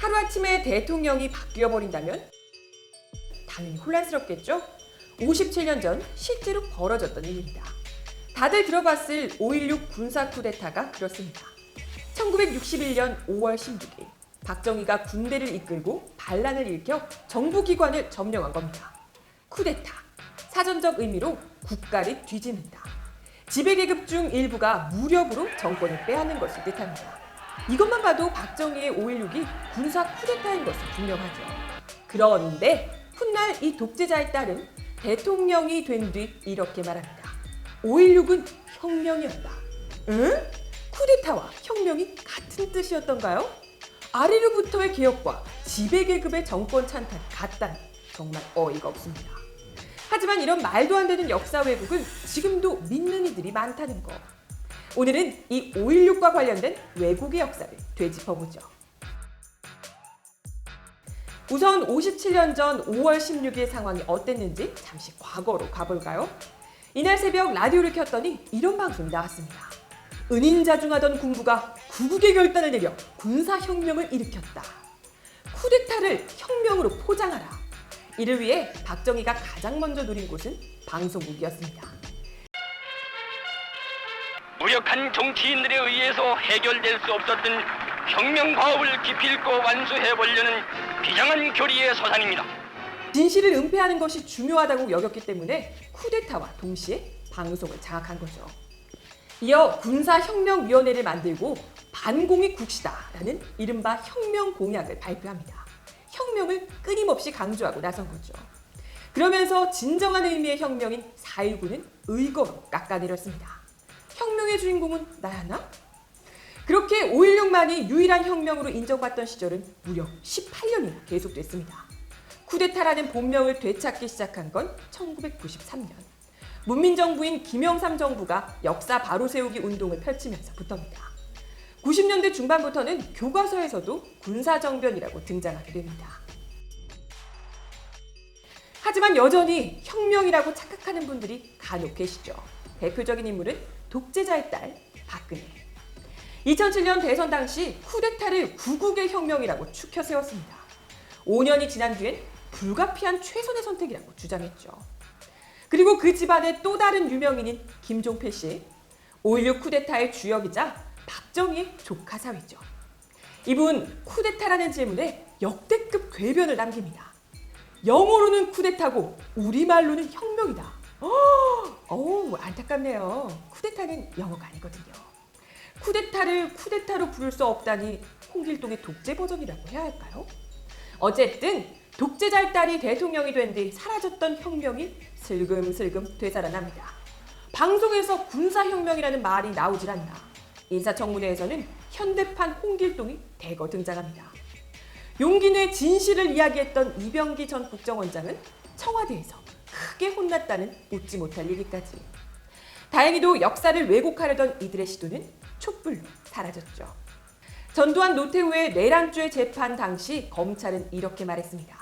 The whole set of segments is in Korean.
하루아침에 대통령이 바뀌어버린다면 당연히 혼란스럽겠죠? 57년 전 실제로 벌어졌던 일입니다. 다들 들어봤을 5.16 군사 쿠데타가 그렇습니다. 1961년 5월 16일 박정희가 군대를 이끌고 반란을 일으켜 정부기관을 점령한 겁니다. 쿠데타, 사전적 의미로 국가를 뒤집는다. 지배계급 중 일부가 무력으로 정권을 빼앗는 것을 뜻합니다. 이것만 봐도 박정희의 5.16이 군사 쿠데타인 것은 분명하죠. 그런데 훗날 이 독재자의 딸은 대통령이 된 뒤 이렇게 말합니다. 5.16은 혁명이었다. 응? 쿠데타와 혁명이 같은 뜻이었던가요? 아래로부터의 개혁과 지배계급의 정권 찬탈 같다니 정말 어이가 없습니다. 하지만 이런 말도 안 되는 역사 왜곡을 지금도 믿는 이들이 많다는 거. 오늘은 이 5.16과 관련된 왜곡의 역사를 되짚어보죠. 우선 57년 전 5월 16일 상황이 어땠는지 잠시 과거로 가볼까요? 이날 새벽 라디오를 켰더니 이런 방송이 나왔습니다. 은인자중하던 군부가 구국의 결단을 내려 군사혁명을 일으켰다. 쿠데타를 혁명으로 포장하라. 이를 위해 박정희가 가장 먼저 누린 곳은 방송국이었습니다. 무력한 정치인들에 의해서 해결될 수 없었던 혁명 과업을 기필코 완수해보려는 비장한 교리의 서산입니다. 진실을 은폐하는 것이 중요하다고 여겼기 때문에 쿠데타와 동시에 방송을 장악한 거죠. 이어 군사혁명위원회를 만들고 반공이 국시다라는 이른바 혁명 공약을 발표합니다. 혁명을 끊임없이 강조하고 나선 거죠. 그러면서 진정한 의미의 혁명인 4.19는 의거로 깎아내렸습니다. 혁명의 주인공은 나였나? 그렇게 5.16만이 유일한 혁명으로 인정받던 시절은 무려 18년이나 계속됐습니다. 쿠데타라는 본명을 되찾기 시작한 건 1993년. 문민정부인 김영삼 정부가 역사 바로 세우기 운동을 펼치면서부터입니다. 90년대 중반부터는 교과서에서도 군사정변이라고 등장하게 됩니다. 하지만 여전히 혁명이라고 착각하는 분들이 간혹 계시죠. 대표적인 인물은 독재자의 딸 박근혜. 2007년 대선 당시 쿠데타를 구국의 혁명이라고 추켜 세웠습니다. 5년이 지난 뒤엔 불가피한 최선의 선택이라고 주장했죠. 그리고 그 집안의 또 다른 유명인인 김종필 씨, 5.16 쿠데타의 주역이자 박정희의 조카 사위죠. 이분 쿠데타라는 질문에 역대급 궤변을 남깁니다. 영어로는 쿠데타고 우리말로는 혁명이다. 안타깝네요. 쿠데타는 영어가 아니거든요. 쿠데타를 쿠데타로 부를 수 없다니 홍길동의 독재 버전이라고 해야 할까요? 어쨌든 독재자의 딸이 대통령이 된 뒤 사라졌던 혁명이 슬금슬금 되살아납니다. 방송에서 군사혁명이라는 말이 나오질 않나. 인사청문회에서는 현대판 홍길동이 대거 등장합니다. 용기 내 진실을 이야기했던 이병기 전 국정원장은 청와대에서 크게 혼났다는 웃지 못할 얘기까지. 다행히도 역사를 왜곡하려던 이들의 시도는 촛불로 사라졌죠. 전두환 노태우의 내란죄 재판 당시 검찰은 이렇게 말했습니다.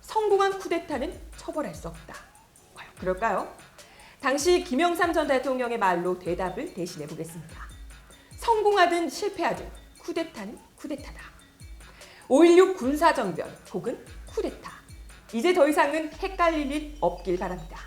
성공한 쿠데타는 처벌할 수 없다. 과연 그럴까요? 당시 김영삼 전 대통령의 말로 대답을 대신해 보겠습니다. 성공하든 실패하든 쿠데타는 쿠데타다. 5.16 군사정변 혹은 쿠데타. 이제 더 이상은 헷갈릴 일 없길 바랍니다.